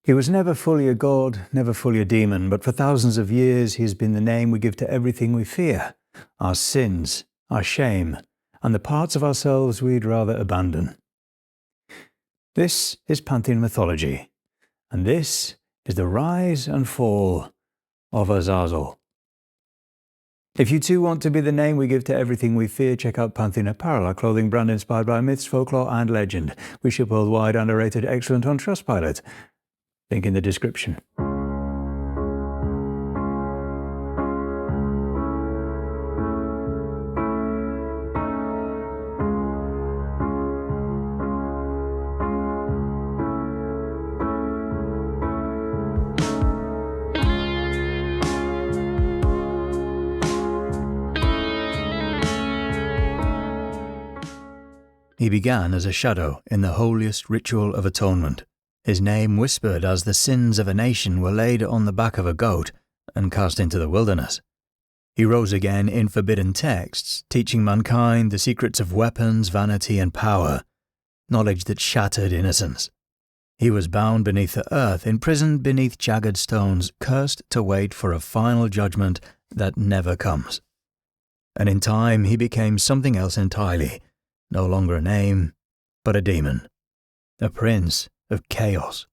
He was never fully a god, never fully a demon, but for thousands of years he has been the name we give to everything we fear, our sins, our shame, and the parts of ourselves we'd rather abandon. This is Pantheon mythology, and this is the rise and fall of Azazel. If you too want to be the name we give to everything we fear, check out Pantheon Apparel, our clothing brand inspired by myths, folklore and legend. We ship worldwide and are rated excellent on Trustpilot. Link in the description. He began as a shadow in the holiest ritual of atonement, his name whispered as the sins of a nation were laid on the back of a goat and cast into the wilderness. He rose again in forbidden texts, teaching mankind the secrets of weapons, vanity and power, knowledge that shattered innocence. He was bound beneath the earth, imprisoned beneath jagged stones, cursed to wait for a final judgment that never comes. And in time he became something else entirely, no longer a name, but a demon, a prince of chaos.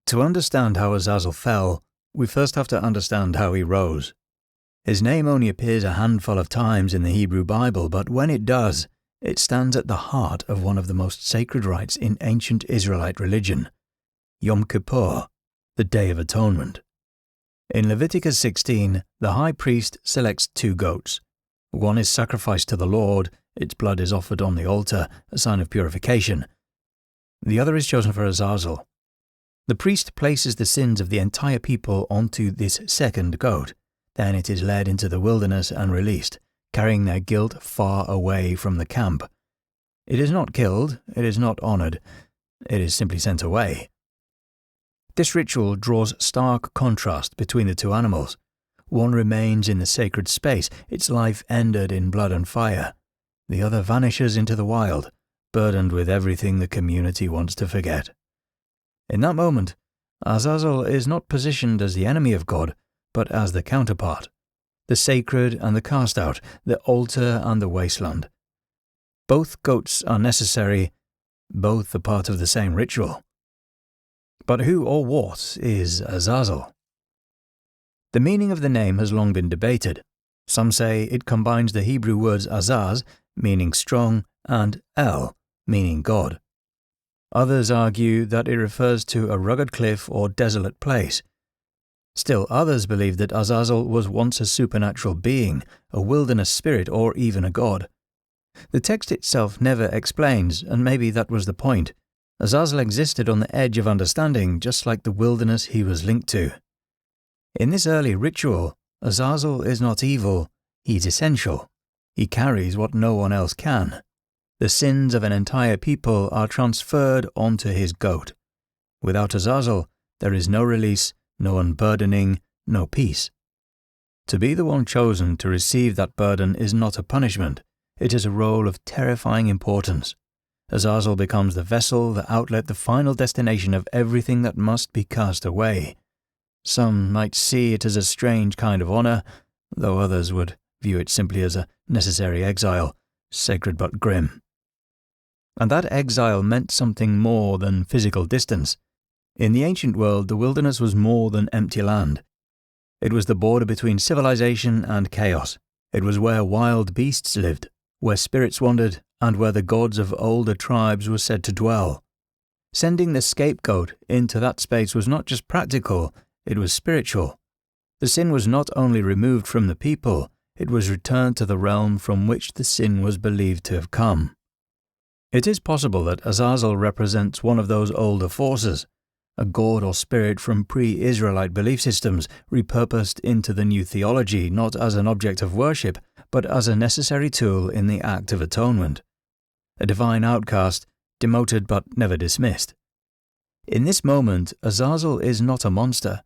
To understand how Azazel fell, we first have to understand how he rose. His name only appears a handful of times in the Hebrew Bible, but when it does, it stands at the heart of one of the most sacred rites in ancient Israelite religion, Yom Kippur, the Day of Atonement. In Leviticus 16, the high priest selects 2 goats. One is sacrificed to the Lord, its blood is offered on the altar, a sign of purification. The other is chosen for Azazel. The priest places the sins of the entire people onto this second goat. Then it is led into the wilderness and released, carrying their guilt far away from the camp. It is not killed, it is not honored, it is simply sent away. This ritual draws stark contrast between the 2 animals. One remains in the sacred space, its life ended in blood and fire. The other vanishes into the wild, burdened with everything the community wants to forget. In that moment, Azazel is not positioned as the enemy of God, but as the counterpart, the sacred and the cast out, the altar and the wasteland. Both goats are necessary, both are part of the same ritual. But who or what is Azazel? The meaning of the name has long been debated. Some say it combines the Hebrew words Azaz, meaning strong, and El, meaning God. Others argue that it refers to a rugged cliff or desolate place. Still others believe that Azazel was once a supernatural being, a wilderness spirit, or even a god. The text itself never explains, and maybe that was the point. Azazel existed on the edge of understanding, just like the wilderness he was linked to. In this early ritual, Azazel is not evil, he's essential. He carries what no one else can. The sins of an entire people are transferred onto his goat. Without Azazel, there is no release, no unburdening, no peace. To be the one chosen to receive that burden is not a punishment, it is a role of terrifying importance. Azazel becomes the vessel, the outlet, the final destination of everything that must be cast away. Some might see it as a strange kind of honor, though others would view it simply as a necessary exile, sacred but grim. And that exile meant something more than physical distance. In the ancient world, the wilderness was more than empty land. It was the border between civilization and chaos. It was where wild beasts lived, where spirits wandered, and where the gods of older tribes were said to dwell. Sending the scapegoat into that space was not just practical, it was spiritual. The sin was not only removed from the people, it was returned to the realm from which the sin was believed to have come. It is possible that Azazel represents one of those older forces, a god or spirit from pre-Israelite belief systems repurposed into the new theology, not as an object of worship, but as a necessary tool in the act of atonement. A divine outcast, demoted but never dismissed. In this moment, Azazel is not a monster.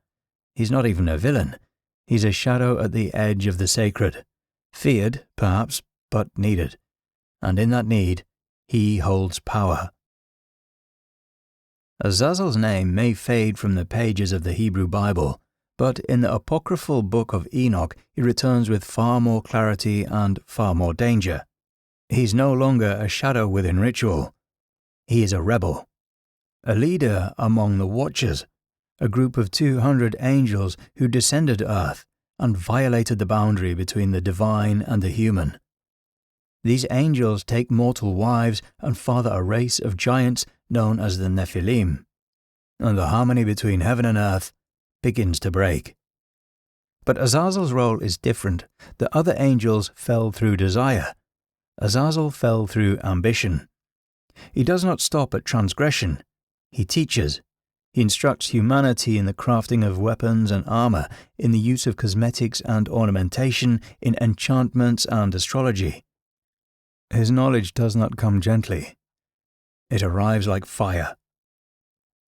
He's not even a villain. He's a shadow at the edge of the sacred. Feared, perhaps, but needed. And in that need, he holds power. Azazel's name may fade from the pages of the Hebrew Bible, but in the apocryphal book of Enoch he returns with far more clarity and far more danger. He's no longer a shadow within ritual. He is a rebel, a leader among the Watchers, a group of 200 angels who descended to earth and violated the boundary between the divine and the human. These angels take mortal wives and father a race of giants known as the Nephilim, and the harmony between heaven and earth begins to break. But Azazel's role is different. The other angels fell through desire. Azazel fell through ambition. He does not stop at transgression. He teaches. He instructs humanity in the crafting of weapons and armor, in the use of cosmetics and ornamentation, in enchantments and astrology. His knowledge does not come gently. It arrives like fire.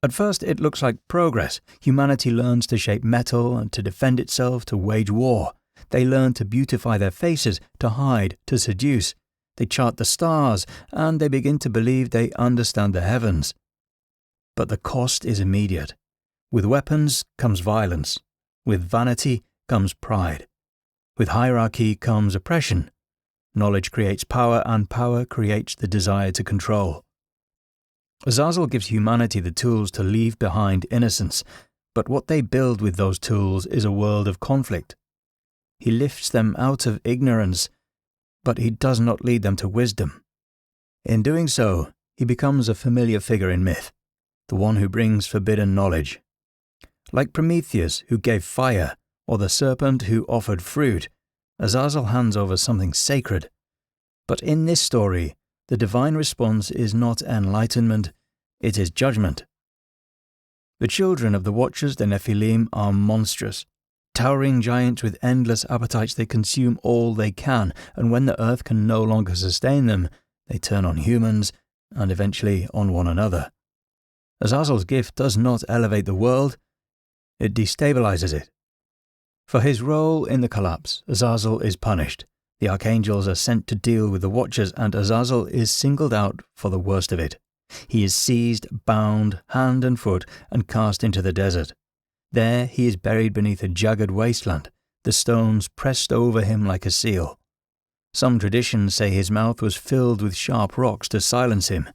At first it looks like progress. Humanity learns to shape metal and to defend itself, to wage war. They learn to beautify their faces, to hide, to seduce. They chart the stars, and they begin to believe they understand the heavens. But the cost is immediate. With weapons comes violence. With vanity comes pride. With hierarchy comes oppression. Knowledge creates power, and power creates the desire to control. Azazel gives humanity the tools to leave behind innocence, but what they build with those tools is a world of conflict. He lifts them out of ignorance, but he does not lead them to wisdom. In doing so, he becomes a familiar figure in myth, the one who brings forbidden knowledge. Like Prometheus, who gave fire, or the serpent who offered fruit, Azazel hands over something sacred. But in this story, the divine response is not enlightenment, it is judgment. The children of the Watchers, the Nephilim, are monstrous. Towering giants with endless appetites, they consume all they can, and when the earth can no longer sustain them, they turn on humans and eventually on one another. Azazel's gift does not elevate the world, it destabilizes it. For his role in the collapse, Azazel is punished. The archangels are sent to deal with the Watchers, and Azazel is singled out for the worst of it. He is seized, bound, hand and foot, and cast into the desert. There he is buried beneath a jagged wasteland, the stones pressed over him like a seal. Some traditions say his mouth was filled with sharp rocks to silence him.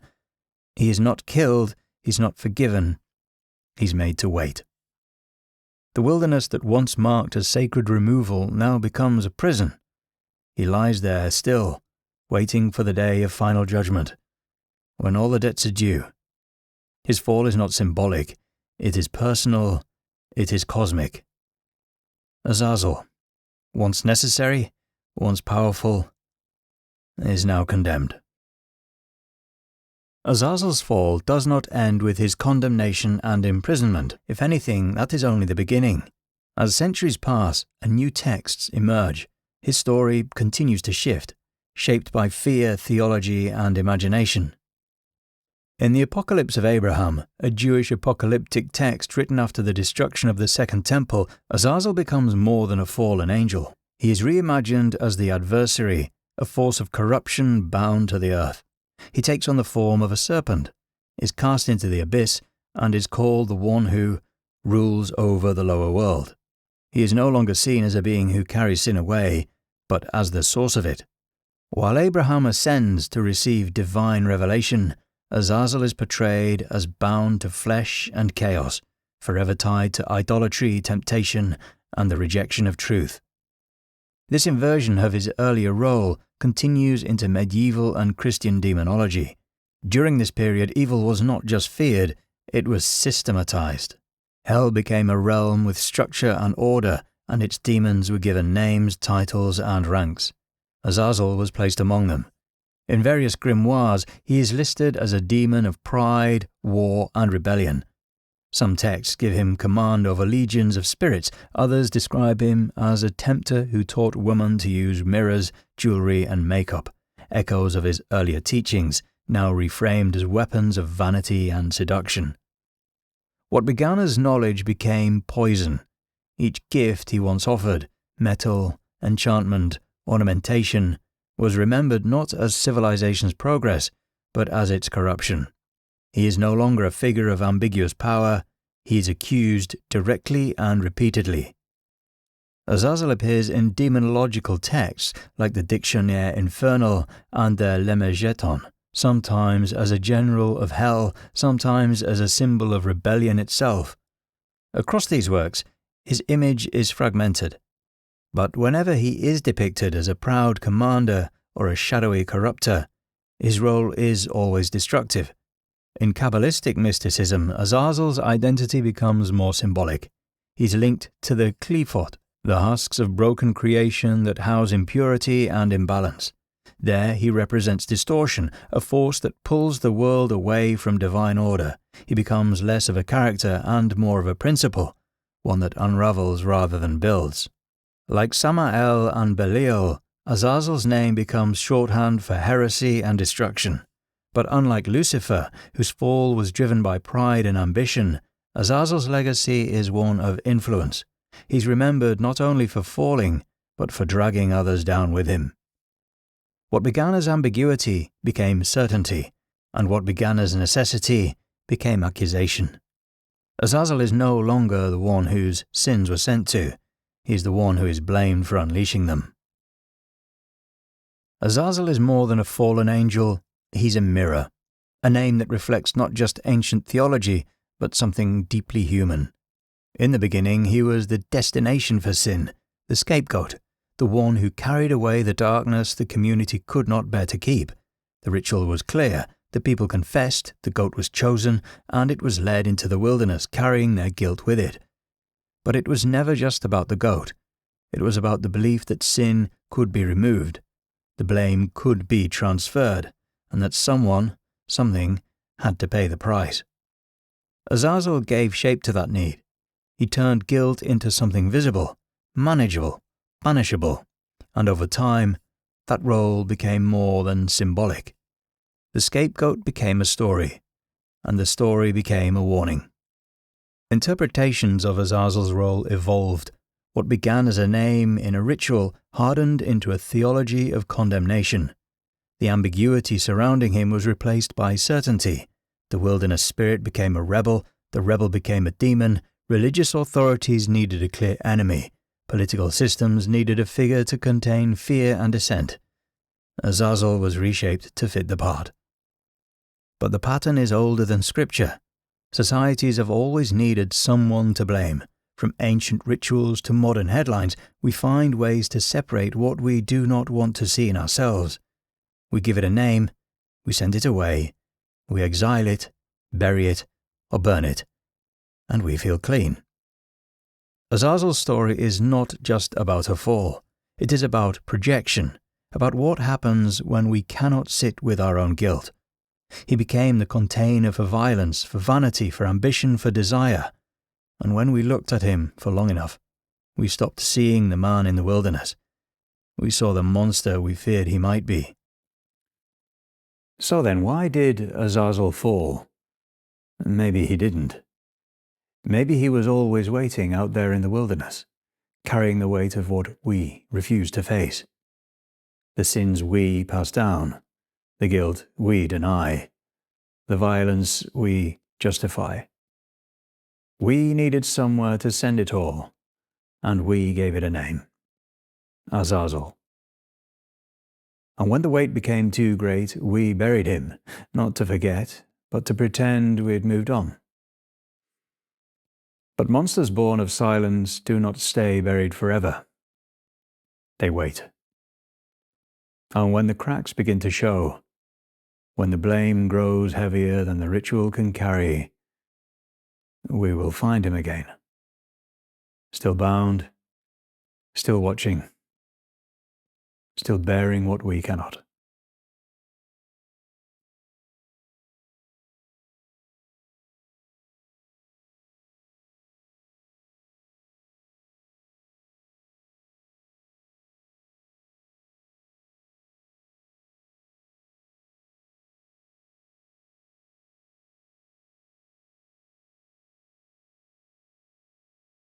He is not killed, he's not forgiven, he's made to wait. The wilderness that once marked a sacred removal now becomes a prison. He lies there still, waiting for the day of final judgment, when all the debts are due. His fall is not symbolic, it is personal, it is cosmic. Azazel, once necessary, once powerful, is now condemned. Azazel's fall does not end with his condemnation and imprisonment. If anything, that is only the beginning. As centuries pass and new texts emerge, his story continues to shift, shaped by fear, theology, and imagination. In the Apocalypse of Abraham, a Jewish apocalyptic text written after the destruction of the Second Temple, Azazel becomes more than a fallen angel. He is reimagined as the adversary, a force of corruption bound to the earth. He takes on the form of a serpent, is cast into the abyss, and is called the one who rules over the lower world. He is no longer seen as a being who carries sin away, but as the source of it. While Abraham ascends to receive divine revelation, Azazel is portrayed as bound to flesh and chaos, forever tied to idolatry, temptation, and the rejection of truth. This inversion of his earlier role continues into medieval and Christian demonology. During this period, evil was not just feared, it was systematized. Hell became a realm with structure and order, and its demons were given names, titles, and ranks. Azazel was placed among them. In various grimoires, he is listed as a demon of pride, war, and rebellion. Some texts give him command over legions of spirits, others describe him as a tempter who taught women to use mirrors, jewelry, and makeup, echoes of his earlier teachings, now reframed as weapons of vanity and seduction. What began as knowledge became poison. Each gift he once offered, metal, enchantment, ornamentation, was remembered not as civilization's progress, but as its corruption. He is no longer a figure of ambiguous power, he is accused directly and repeatedly. Azazel appears in demonological texts like the Dictionnaire Infernal and the Leviticus, sometimes as a general of hell, sometimes as a symbol of rebellion itself. Across these works, his image is fragmented, but whenever he is depicted as a proud commander or a shadowy corrupter, his role is always destructive. In Kabbalistic mysticism, Azazel's identity becomes more symbolic. He's linked to the Qlīphot, the husks of broken creation that house impurity and imbalance. There he represents distortion, a force that pulls the world away from divine order. He becomes less of a character and more of a principle, one that unravels rather than builds. Like Samael and Belial, Azazel's name becomes shorthand for heresy and destruction. But unlike Lucifer, whose fall was driven by pride and ambition, Azazel's legacy is one of influence. He's remembered not only for falling, but for dragging others down with him. What began as ambiguity became certainty, and what began as necessity became accusation. Azazel is no longer the one whose sins were sent to. He's the one who is blamed for unleashing them. Azazel is more than a fallen angel, he's a mirror, a name that reflects not just ancient theology, but something deeply human. In the beginning, he was the destination for sin, the scapegoat, the one who carried away the darkness the community could not bear to keep. The ritual was clear, the people confessed, the goat was chosen, and it was led into the wilderness, carrying their guilt with it. But it was never just about the goat. It was about the belief that sin could be removed, the blame could be transferred, and that someone, something, had to pay the price. Azazel gave shape to that need. He turned guilt into something visible, manageable, punishable, and over time, that role became more than symbolic. The scapegoat became a story, and the story became a warning. Interpretations of Azazel's role evolved. What began as a name in a ritual hardened into a theology of condemnation. The ambiguity surrounding him was replaced by certainty. The wilderness spirit became a rebel, the rebel became a demon, religious authorities needed a clear enemy, political systems needed a figure to contain fear and dissent. Azazel was reshaped to fit the part. But the pattern is older than Scripture. Societies have always needed someone to blame. From ancient rituals to modern headlines, we find ways to separate what we do not want to see in ourselves. We give it a name, we send it away, we exile it, bury it, or burn it, and we feel clean. Azazel's story is not just about a fall. It is about projection, about what happens when we cannot sit with our own guilt. He became the container for violence, for vanity, for ambition, for desire. And when we looked at him for long enough, we stopped seeing the man in the wilderness. We saw the monster we feared he might be. So then, why did Azazel fall? Maybe he didn't. Maybe he was always waiting out there in the wilderness, carrying the weight of what we refuse to face. The sins we pass down, the guilt we deny, the violence we justify. We needed somewhere to send it all, and we gave it a name. Azazel. And when the weight became too great, we buried him, not to forget, but to pretend we'd moved on. But monsters born of silence do not stay buried forever. They wait. And when the cracks begin to show, when the blame grows heavier than the ritual can carry, we will find him again. Still bound, still watching, still bearing what we cannot.